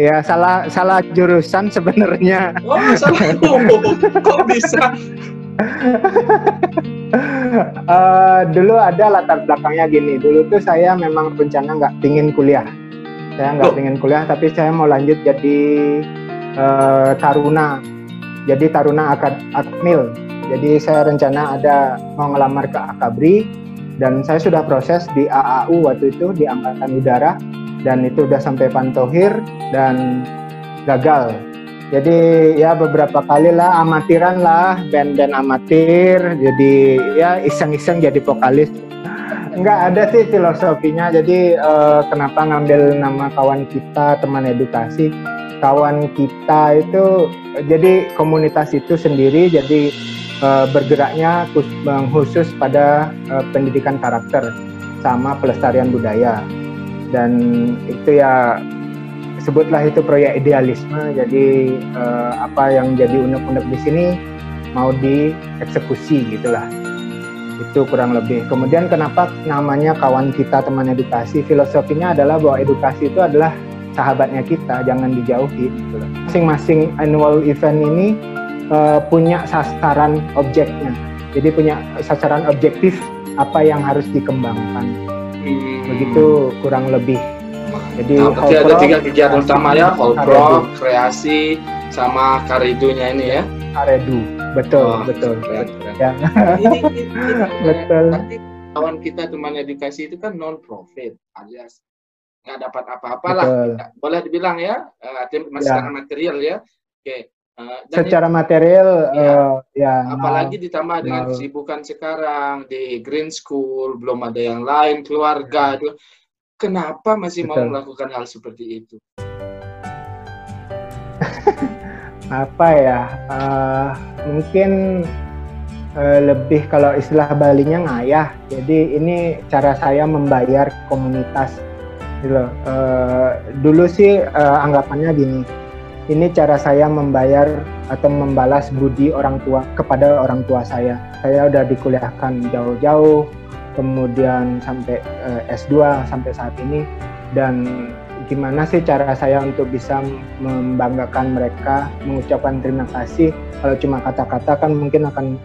Ya, salah jurusan sebenarnya. Oh, salah. Kok bisa? Dulu ada latar belakangnya gini. Dulu tuh saya memang rencana nggak pingin kuliah. Saya nggak pingin kuliah, tapi saya mau lanjut jadi taruna. Jadi taruna Akmil. Jadi saya rencana mau ngelamar ke Akabri, dan saya sudah proses di AAU waktu itu di Angkatan Udara, dan itu udah sampai Pantohir dan gagal. Jadi ya beberapa kali lah amatiran lah, band-band amatir, jadi ya iseng-iseng jadi vokalis. Enggak ada sih filosofinya, jadi kenapa ngambil nama kawan kita, teman edukasi. Kawan kita itu, jadi komunitas itu sendiri, jadi bergeraknya khusus pada pendidikan karakter sama pelestarian budaya. Dan itu ya, sebutlah itu proyek idealisme. Jadi apa yang jadi unek-unek di sini mau dieksekusi gitulah. Itu kurang lebih. Kemudian kenapa namanya kawan kita, teman edukasi? Filosofinya adalah bahwa edukasi itu adalah sahabatnya kita, jangan dijauhi gitulah. Masing-masing annual event ini punya sasaran objeknya. Jadi punya sasaran objektif apa yang harus dikembangkan. Begitu kurang lebih. Jadi ada 3 kegiatan utama ya, Holbrook, kreasi, sama Karedunya ini ya. Karedu, betul. Keren. Ya. Ini betul. Nanti kawan kita teman edukasi itu kan non profit, alias nggak dapat apa-apa lah. Boleh dibilang ya, secara material ya. Oke. Secara material, apalagi ditambah dengan kesibukan sekarang di Green School, belum ada yang lain, keluarga itu. Kenapa masih mau melakukan hal seperti itu? Apa ya? Mungkin lebih kalau istilah Balinya ngayah. Jadi ini cara saya membayar komunitas. Gitu. Dulu sih anggapannya gini. Ini cara saya membayar atau membalas budi orang tua kepada orang tua saya. Saya udah dikuliahkan jauh-jauh, kemudian sampai S2 sampai saat ini, dan gimana sih cara saya untuk bisa membanggakan mereka, mengucapkan terima kasih. Kalau cuma kata-kata kan mungkin akan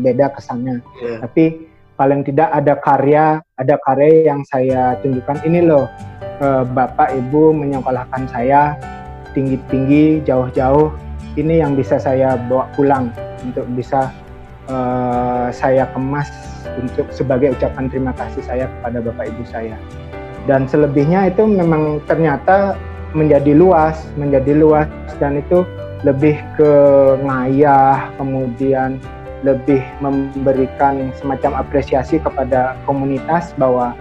beda kesannya. Tapi paling tidak ada karya yang saya tunjukkan. Ini loh, Bapak Ibu menyekolahkan saya tinggi-tinggi, jauh-jauh. Ini yang bisa saya bawa pulang untuk bisa saya kemas untuk sebagai ucapan terima kasih saya kepada Bapak Ibu saya. Dan selebihnya itu memang ternyata menjadi luas, dan itu lebih ke ngayah, kemudian lebih memberikan semacam apresiasi kepada komunitas bahwa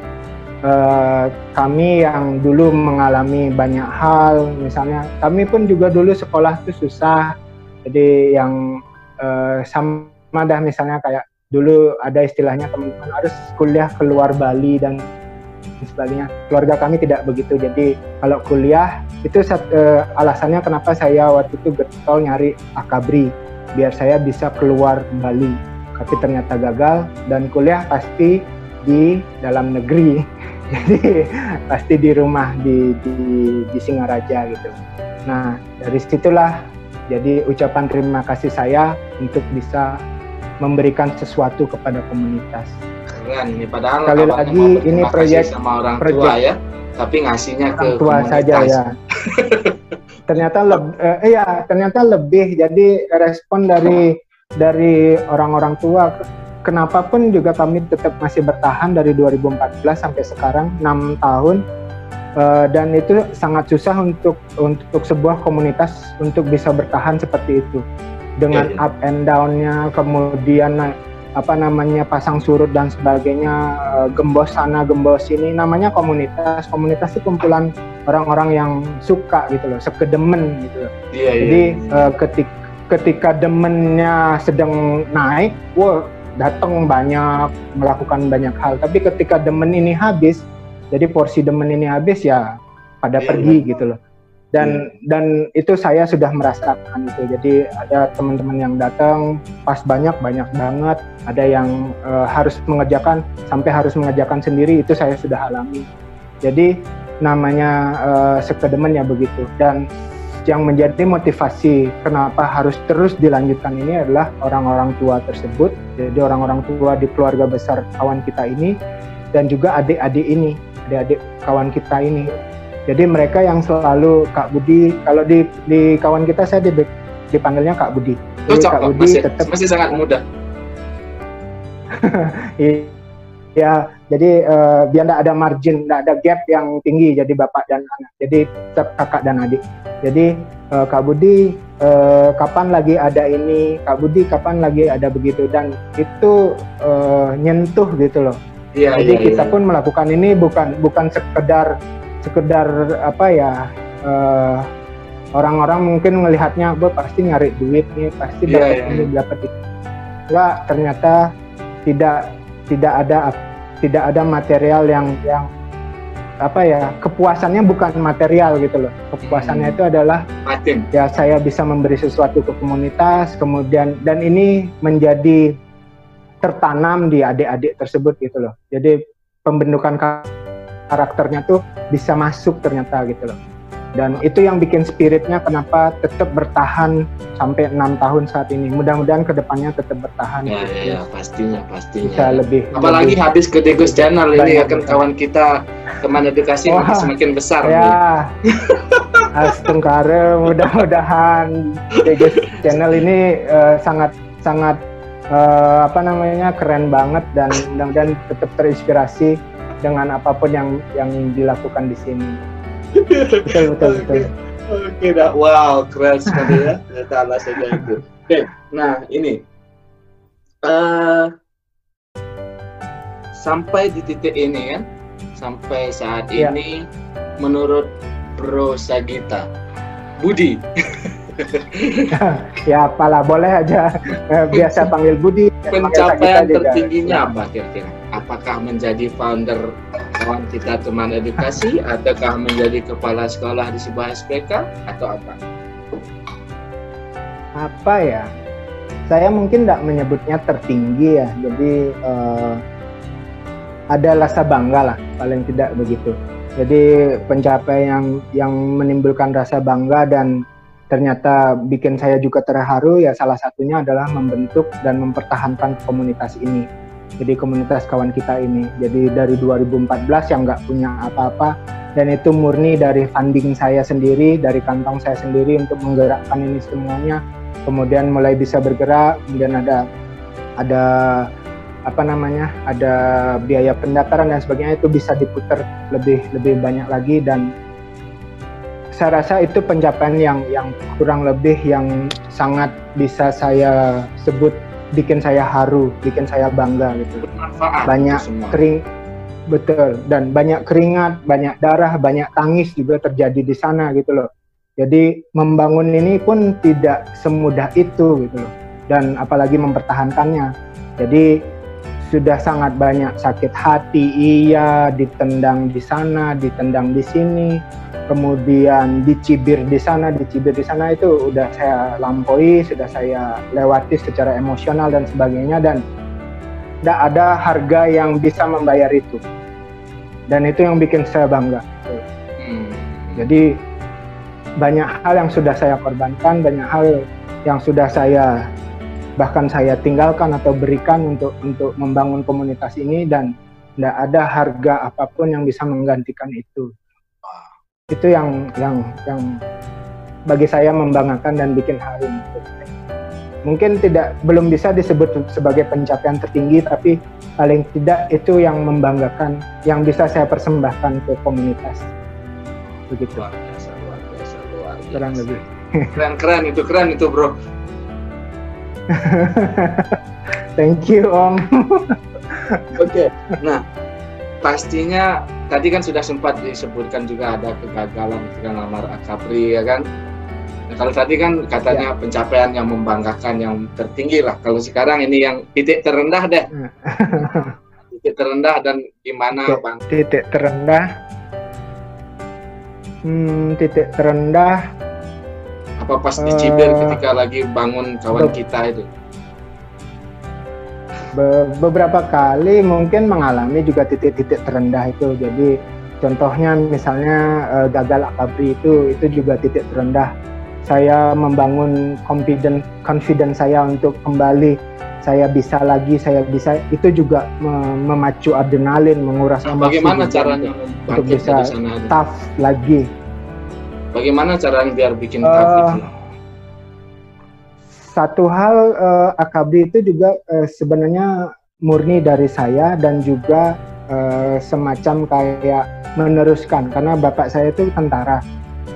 kami yang dulu mengalami banyak hal, misalnya kami pun juga dulu sekolah itu susah, jadi yang sama dah, misalnya kayak dulu ada istilahnya teman-teman harus kuliah keluar Bali dan sebagainya. Keluarga kami tidak begitu, jadi kalau kuliah itu alasannya kenapa saya waktu itu getol nyari Akabri biar saya bisa keluar Bali, tapi ternyata gagal, dan kuliah pasti di dalam negeri. Jadi pasti di rumah di Singaraja gitu. Nah dari situlah jadi ucapan terima kasih saya untuk bisa memberikan sesuatu kepada komunitas. Keren ini, padahal sekali lagi ini proyek sama orang tua ya, tapi ngasihnya ke tua komunitas saja ya. Ternyata lebih. Jadi respon dari orang-orang tua. Kenapa pun juga kami tetap masih bertahan dari 2014 sampai sekarang 6 tahun, dan itu sangat susah untuk sebuah komunitas untuk bisa bertahan seperti itu dengan up and down-nya, kemudian pasang surut dan sebagainya, gembos sana gembos sini. Namanya komunitas itu kumpulan orang-orang yang suka gitu loh, sekedemen gitu loh. Jadi ketika demennya sedang naik, datang banyak, melakukan banyak hal. Tapi ketika demen ini habis, jadi porsi demen ini habis, ya pada pergi gitu loh. Dan itu saya sudah merasakan itu. Jadi ada teman-teman yang datang pas banyak banget. Ada yang harus mengerjakan sendiri, itu saya sudah alami. Jadi namanya sekedemen ya begitu. Dan yang menjadi motivasi kenapa harus terus dilanjutkan ini adalah orang-orang tua tersebut, jadi orang-orang tua di keluarga besar kawan kita ini, dan juga adik-adik ini, adik-adik kawan kita ini. Jadi mereka yang selalu Kak Budi, kalau di kawan kita saya dipanggilnya Kak Budi. Jadi Kak Budi masih sangat muda. Ya, jadi biar tidak ada margin, tidak ada gap yang tinggi jadi bapak dan anak, jadi tetap kakak dan adik. Jadi Kak Budi kapan lagi ada ini, Kak Budi kapan lagi ada begitu, dan itu nyentuh gitu loh. Jadi kita pun melakukan ini bukan sekedar apa ya, orang-orang mungkin melihatnya pasti nyari duit nih, pasti dapat ini dapat itu. Enggak, ternyata tidak ada material yang apa ya, kepuasannya bukan material gitu loh. Kepuasannya itu adalah ya saya bisa memberi sesuatu ke komunitas, kemudian dan ini menjadi tertanam di adik-adik tersebut gitu loh. Jadi pembentukan karakternya tuh bisa masuk ternyata gitu loh. Dan itu yang bikin spiritnya kenapa tetap bertahan sampai 6 tahun saat ini. Mudah-mudahan kedepannya tetap bertahan. Ya, pastinya. Bisa lebih. Apalagi habis ke Degus Channel ini akan kawan kita teman edukasi semakin besar. Ya, Astungkare, mudah-mudahan Degus Channel ini sangat apa namanya, keren banget, dan mudah-mudahan tetap terinspirasi dengan apapun yang dilakukan di sini. Betul. Oke, wow, keren sekali ya. Ternyata alasannya itu. Oke, nah ini sampai di titik ini kan, sampai saat ini, menurut Bro Sagita, Budi. Ya apalah, boleh aja. Biasa panggil Budi. Pencapaian tertingginya apa kira-kira? Apakah menjadi founder kawan kita teman edukasi, ataukah menjadi kepala sekolah di sebuah SPK, atau apa? Apa ya? Saya mungkin tidak menyebutnya tertinggi ya. Jadi ada rasa bangga lah, paling tidak begitu. Jadi pencapaian yang menimbulkan rasa bangga dan ternyata bikin saya juga terharu ya, salah satunya adalah membentuk dan mempertahankan komunitas ini. Jadi komunitas kawan kita ini. Jadi dari 2014 yang nggak punya apa-apa, dan itu murni dari funding saya sendiri, dari kantong saya sendiri untuk menggerakkan ini semuanya. Kemudian mulai bisa bergerak, kemudian ada apa namanya, ada biaya pendaftaran dan sebagainya, itu bisa diputar lebih banyak lagi. Dan saya rasa itu pencapaian yang kurang lebih yang sangat bisa saya sebut bikin saya haru, bikin saya bangga gitu. Banyak betul, dan banyak keringat, banyak darah, banyak tangis juga terjadi di sana gitu loh. Jadi membangun ini pun tidak semudah itu gitu loh, dan apalagi mempertahankannya. Jadi sudah sangat banyak sakit hati, iya, ditendang di sana, ditendang di sini, kemudian dicibir di sana, itu udah saya lampaui, sudah saya lewati secara emosional dan sebagainya, dan tidak ada harga yang bisa membayar itu. Dan itu yang bikin saya bangga. Jadi banyak hal yang sudah saya korbankan, banyak hal yang sudah saya bahkan saya tinggalkan atau berikan untuk membangun komunitas ini, dan tidak ada harga apapun yang bisa menggantikan itu. Itu yang bagi saya membanggakan dan bikin haru. Mungkin belum bisa disebut sebagai pencapaian tertinggi, tapi paling tidak itu yang membanggakan, yang bisa saya persembahkan ke komunitas. Begitu. Luar biasa. Kurang lebih. Keren itu bro. Thank you Om. Oke. Nah, pastinya tadi kan sudah sempat disebutkan juga ada kegagalan dengan lamar Akabri ya kan. Nah, kalau tadi kan katanya pencapaian yang membanggakan, yang tertinggi lah. Kalau sekarang ini yang titik terendah deh. Titik terendah dan gimana Bang? Titik terendah. Apa pas dicibir ketika lagi bangun kawan kita itu? Beberapa kali mungkin mengalami juga titik-titik terendah itu. Jadi Contohnya misalnya gagal akabri itu juga titik terendah. Saya membangun confidence saya untuk kembali, saya bisa lagi, saya bisa, itu juga memacu adrenalin, menguras emosi. Bagaimana caranya untuk bisa tough lagi? Bagaimana caranya biar bikin tough itu? Satu hal, akabri itu juga sebenarnya murni dari saya dan juga semacam kayak meneruskan, karena bapak saya itu tentara.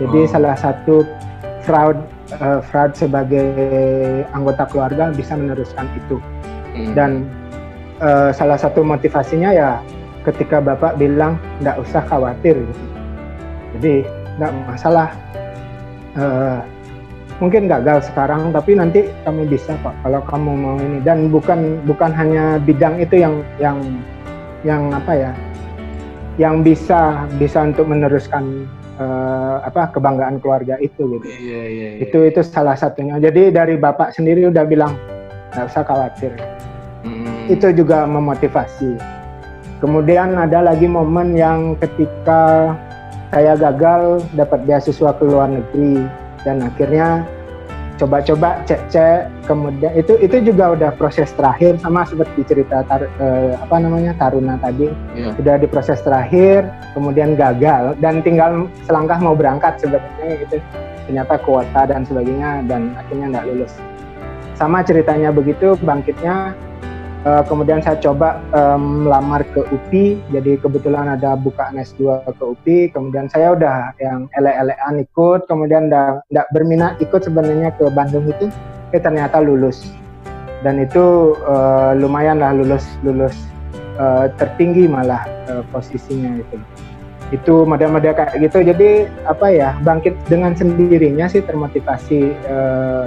Jadi salah satu fraud sebagai anggota keluarga bisa meneruskan itu. Dan salah satu motivasinya ya ketika bapak bilang nggak usah khawatir gitu. Jadi nggak masalah, mungkin gagal sekarang tapi nanti kamu bisa kok kalau kamu mau ini. Dan bukan hanya bidang itu yang apa ya, yang bisa untuk meneruskan kebanggaan keluarga itu gitu. Itu salah satunya. Jadi dari bapak sendiri udah bilang nggak usah khawatir. Itu juga memotivasi. Kemudian ada lagi momen yang ketika saya gagal dapat beasiswa ke luar negeri dan akhirnya coba-coba cek, kemudian itu juga udah proses terakhir, sama seperti cerita Taruna tadi. Sudah di proses terakhir, kemudian gagal dan tinggal selangkah mau berangkat sebenarnya, itu ternyata kuota dan sebagainya dan akhirnya nggak lulus. Sama ceritanya begitu bangkitnya. Kemudian saya coba melamar ke UPI, jadi kebetulan ada bukaan S2 ke UPI, kemudian saya udah yang ele-elean ikut, kemudian nggak berminat ikut sebenarnya ke Bandung itu, ternyata lulus. Dan itu lumayan lah lulus tertinggi malah posisinya itu. Itu model-model kayak gitu, jadi apa ya, bangkit dengan sendirinya sih, termotivasi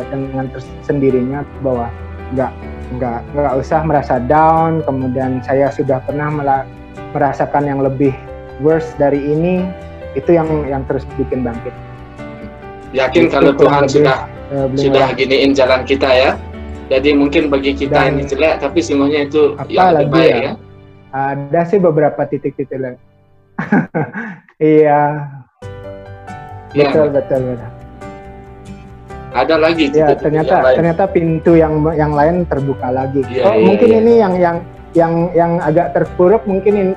dengan sendirinya bahwa nggak usah merasa down. Kemudian saya sudah pernah merasakan yang lebih worse dari ini, itu yang terus bikin bangkit. Yakin kalau Tuhan sudah giniin jalan kita ya. Jadi mungkin bagi kita ini jelek, tapi semuanya itu yang lebih baik ya. Ada sih beberapa titik-titik lain. Iya. Betul. Ada lagi ya, ternyata pintu yang lain terbuka lagi. Mungkin ini yang agak terpuruk, mungkin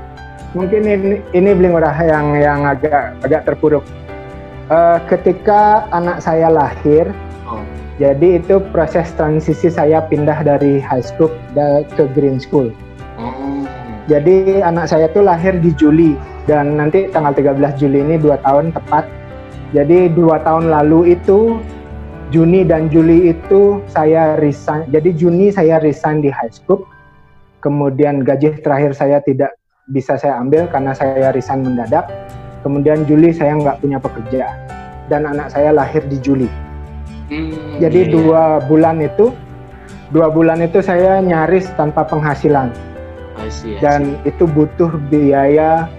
ini Bling Urah yang agak terpuruk. Ketika anak saya lahir, jadi itu proses transisi saya pindah dari high school ke green school. Jadi anak saya tuh lahir di Juli dan nanti tanggal 13 Juli ini 2 tahun tepat. Jadi 2 tahun lalu itu Juni dan Juli itu saya resign. Jadi Juni saya resign di high school. Kemudian gaji terakhir saya tidak bisa saya ambil karena saya resign mendadak. Kemudian Juli saya nggak punya pekerjaan. Dan anak saya lahir di Juli. Jadi 2 bulan itu saya nyaris tanpa penghasilan. Dan itu butuh biaya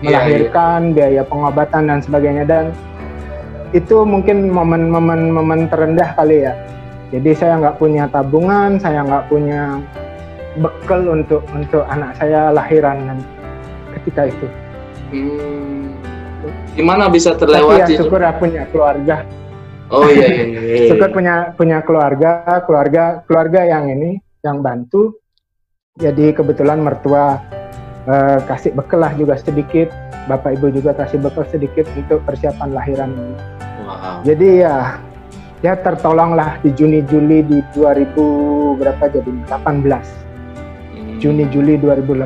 melahirkan, biaya pengobatan dan sebagainya. Dan itu mungkin momen terendah kali ya. Jadi saya nggak punya tabungan, saya nggak punya bekal untuk anak saya lahiran ketika itu. Gimana bisa terlewati? Tapi ya syukur aku punya keluarga. Oh iya. Syukur punya keluarga yang bantu. Jadi kebetulan mertua kasih bekal lah juga sedikit. Bapak Ibu juga kasih bekal sedikit untuk persiapan lahiran ini. Wow. Jadi ya tertolonglah di Juni-Juli di 2000 berapa jadi 18. Juni-Juli 2018.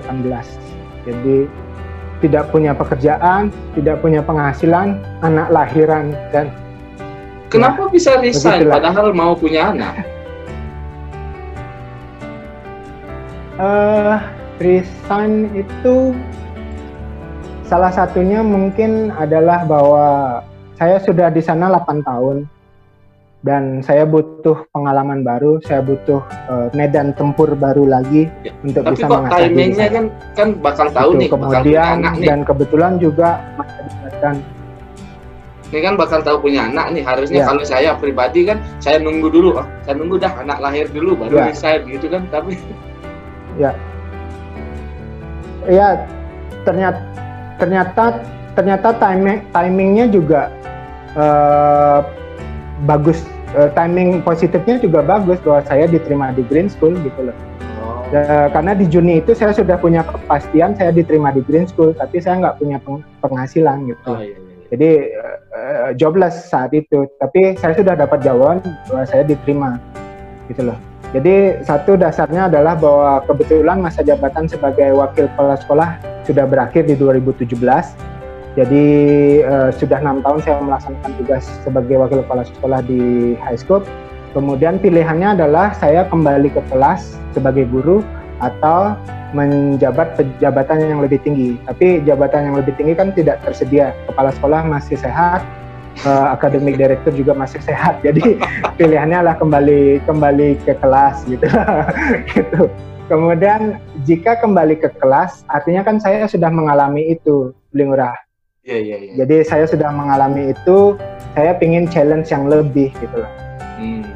Jadi tidak punya pekerjaan, tidak punya penghasilan, anak lahiran dan kenapa bisa resign padahal mau punya anak? Resign itu salah satunya mungkin adalah bahwa saya sudah di sana 8 tahun dan saya butuh pengalaman baru, saya butuh medan tempur baru lagi untuk bisa mengasah diri. Tapi kok timingnya kan bakal tahu itu, nih, kemudian bakal punya anak nih. Dan kebetulan juga masih diberikan. Ini kan bakal tahu punya anak nih, harusnya kalau saya pribadi kan saya nunggu dulu, saya nunggu dah anak lahir dulu baru resign gitu kan, tapi ya ternyata ternyata timingnya juga bagus, timing positifnya juga bagus bahwa saya diterima di Green School gitu loh. Karena di Juni itu saya sudah punya kepastian saya diterima di Green School, tapi saya nggak punya penghasilan gitu. Iya. Jadi jobless saat itu, tapi saya sudah dapat jawaban bahwa saya diterima gitu loh. Jadi satu dasarnya adalah bahwa kebetulan masa jabatan sebagai wakil kepala sekolah sudah berakhir di 2017. Jadi sudah 6 tahun saya melaksanakan tugas sebagai wakil kepala sekolah di high school. Kemudian pilihannya adalah saya kembali ke kelas sebagai guru atau menjabat jabatan yang lebih tinggi. Tapi jabatan yang lebih tinggi kan tidak tersedia. Kepala sekolah masih sehat, academic director juga masih sehat. Jadi pilihannya adalah kembali ke kelas gitu. Gitu. Kemudian jika kembali ke kelas, artinya kan saya sudah mengalami itu, Beli Ngurah. Iya. Jadi saya sudah mengalami itu, saya pingin challenge yang lebih gitu loh.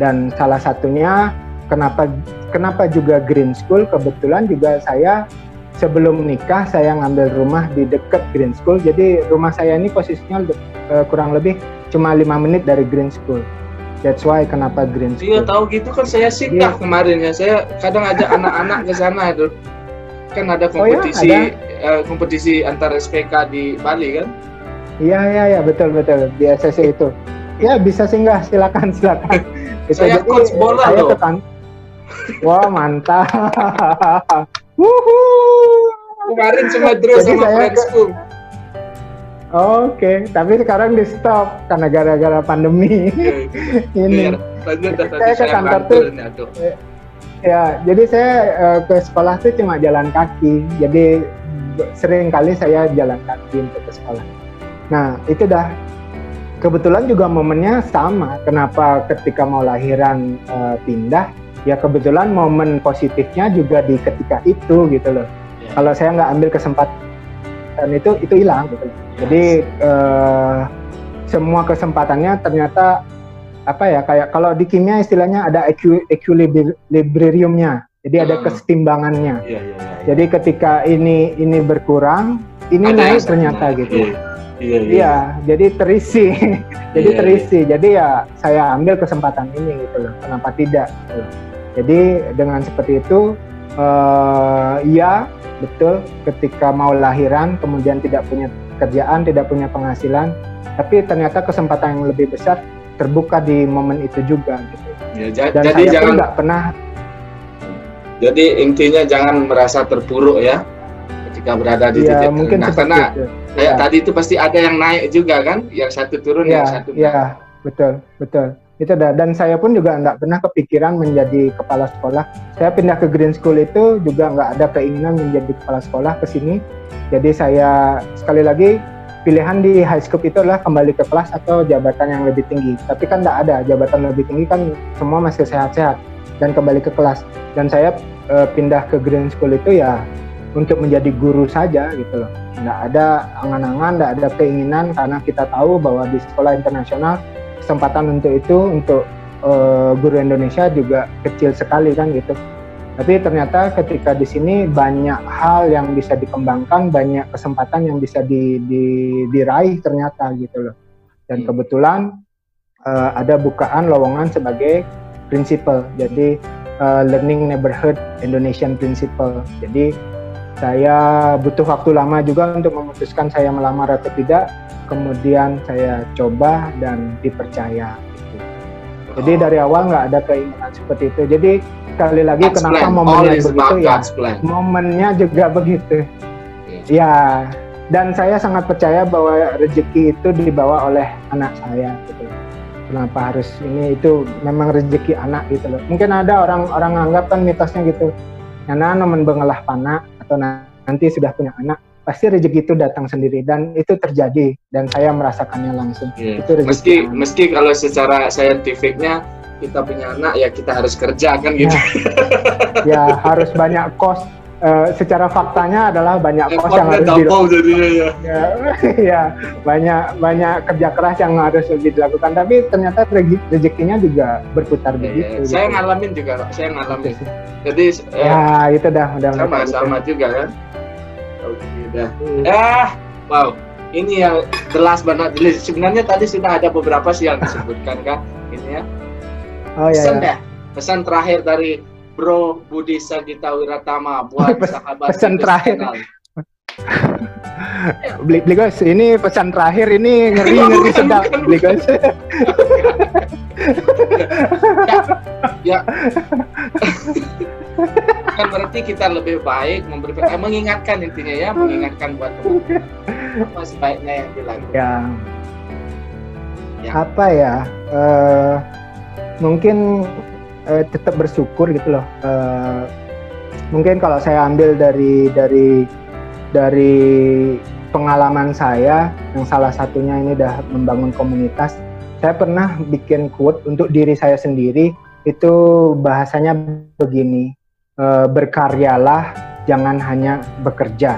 Dan salah satunya kenapa juga Green School, kebetulan juga saya sebelum nikah saya ngambil rumah di dekat Green School. Jadi rumah saya ini posisinya kurang lebih cuma 5 menit dari Green School. That's why kenapa Green School. Iya, tahu gitu kan saya singgah kemarin ya. Saya kadang ajak anak-anak ke sana itu. Kan ada kompetisi kompetisi antar SPK di Bali kan? Iya, betul di SSC itu. Ya bisa singgah, silakan. Saya coach bola loh. Wah, mantap. Kemarin cuma draw sama friendsku. Oke, tapi sekarang di stop karena gara-gara pandemi. Ini. Saya ke kantor tuh. Ya, jadi saya ke sekolah tuh cuma jalan kaki. Jadi sering kali saya jalan kaki untuk ke sekolah. Nah, itu dah. Kebetulan juga momennya sama. Kenapa ketika mau lahiran pindah? Ya kebetulan momen positifnya juga di ketika itu gitu loh. Yeah. Kalau saya nggak ambil kesempatan itu hilang gitu. Yes. Jadi semua kesempatannya ternyata kayak kalau di kimia istilahnya ada equilibriumnya. Jadi ada kesetimbangannya. Yeah. Jadi ketika ini berkurang, ini naik ternyata gitu. Iya, jadi terisi. Jadi ya saya ambil kesempatan ini gitu loh. Kenapa tidak? Gitu. Jadi dengan seperti itu, ya betul. Ketika mau lahiran, kemudian tidak punya kerjaan, tidak punya penghasilan, tapi ternyata kesempatan yang lebih besar terbuka di momen itu juga. Gitu. Ya, dan jadi saya jangan pun nggak pernah. Jadi intinya jangan merasa terpuruk ya, ketika berada di titik mungkin terendah. Karena kayak tadi itu pasti ada yang naik juga kan, yang satu turun, yang satu naik. Iya, betul. Itu dah. Dan saya pun juga nggak pernah kepikiran menjadi kepala sekolah. Saya pindah ke Green School itu juga nggak ada keinginan menjadi kepala sekolah ke sini. Jadi saya sekali lagi pilihan di high school itu adalah kembali ke kelas atau jabatan yang lebih tinggi. Tapi kan nggak ada jabatan lebih tinggi kan, semua masih sehat-sehat dan kembali ke kelas. Dan saya pindah ke Green School itu ya untuk menjadi guru saja gitu loh. Nggak ada angan-angan, nggak ada keinginan, karena kita tahu bahwa di sekolah internasional kesempatan untuk itu untuk guru Indonesia juga kecil sekali kan gitu. Tapi ternyata ketika di sini banyak hal yang bisa dikembangkan, banyak kesempatan yang bisa diraih ternyata gitu loh. Dan kebetulan ada bukaan lowongan sebagai principal. Jadi Learning Neighborhood Indonesian Principal. Jadi saya butuh waktu lama juga untuk memutuskan saya melamar atau tidak. Kemudian saya coba dan dipercaya. Gitu. Jadi dari awal nggak ada keinginan seperti itu. Jadi sekali lagi kenapa momennya begitu ya? Momennya juga begitu. Ya, dan saya sangat percaya bahwa rezeki itu dibawa oleh anak saya. Gitu. Kenapa harus ini, itu memang rezeki anak gitu loh. Mungkin ada orang anggap kan mitosnya gitu. Karena nomen bengelah panak atau nanti sudah punya anak, pasti rezeki itu datang sendiri, dan itu terjadi dan saya merasakannya langsung. Itu rezeki. Meski kalau secara saintifiknya kita punya anak ya kita harus kerja kan gitu. Ya harus banyak kos. Secara faktanya adalah banyak kos yang harus dilakukan. Ya, banyak kerja keras yang harus dilakukan. Tapi ternyata rezekinya juga berputar begitu. Saya ngalamin juga, saya ngalamin. Jadi ya itu dah sama juga kan. Oke dah. Wow, ini yang the last but not the least. Sebenarnya tadi sudah ada beberapa sih yang disebutkan kan, ini ya. Oh ya. Pesan ya. Pesan terakhir dari Bro Budi Sagita Wiratama buat sahabat. Pesan terakhir. Beli guys, ini pesan terakhir ini ngeri sedap, beli guys. Ya. Kan berarti kita lebih baik mengingatkan intinya ya, mengingatkan buat teman apa sebaiknya yang dilakukan. Ya. Apa ya? Mungkin tetap bersyukur gitu loh. Mungkin kalau saya ambil dari pengalaman saya, yang salah satunya ini udah membangun komunitas. Saya pernah bikin quote untuk diri saya sendiri, itu bahasanya begini, berkaryalah, jangan hanya bekerja.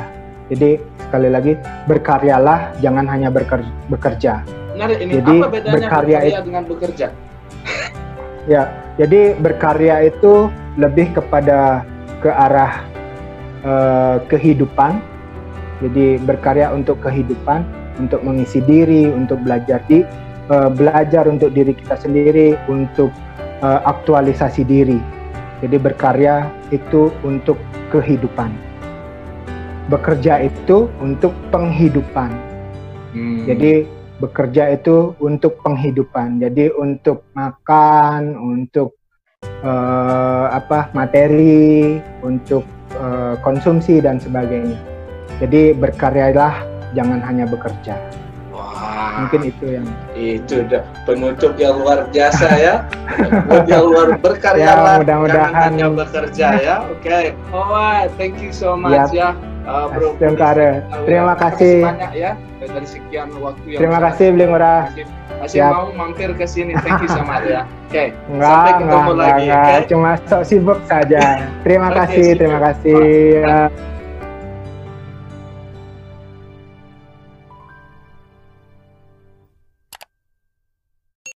Jadi sekali lagi, berkaryalah, jangan hanya bekerja. Benar, ini jadi apa bedanya berkarya dengan bekerja? Ya, jadi berkarya itu lebih kepada ke arah kehidupan. Jadi berkarya untuk kehidupan, untuk mengisi diri, untuk belajar untuk diri kita sendiri, untuk aktualisasi diri. Jadi berkarya itu untuk kehidupan. Bekerja itu untuk penghidupan. Jadi bekerja itu untuk penghidupan. Jadi untuk makan, untuk materi, untuk konsumsi dan sebagainya. Jadi berkaryalah, jangan hanya bekerja. Wah, mungkin itu udah penutup yang luar biasa ya. Yang luar berkaryalah, ya, mudah-mudahan jangan hanya bekerja ya. Oke. Alright, thank you so much ya. Bro, terima kasih banyak ya dari sekian waktu yang terima kasih Beli Murah. Masih mau mampir ke sini. Thank you so much ya. Oke. Sampai ketemu lagi. Cuma sok sibuk saja. Terima kasih.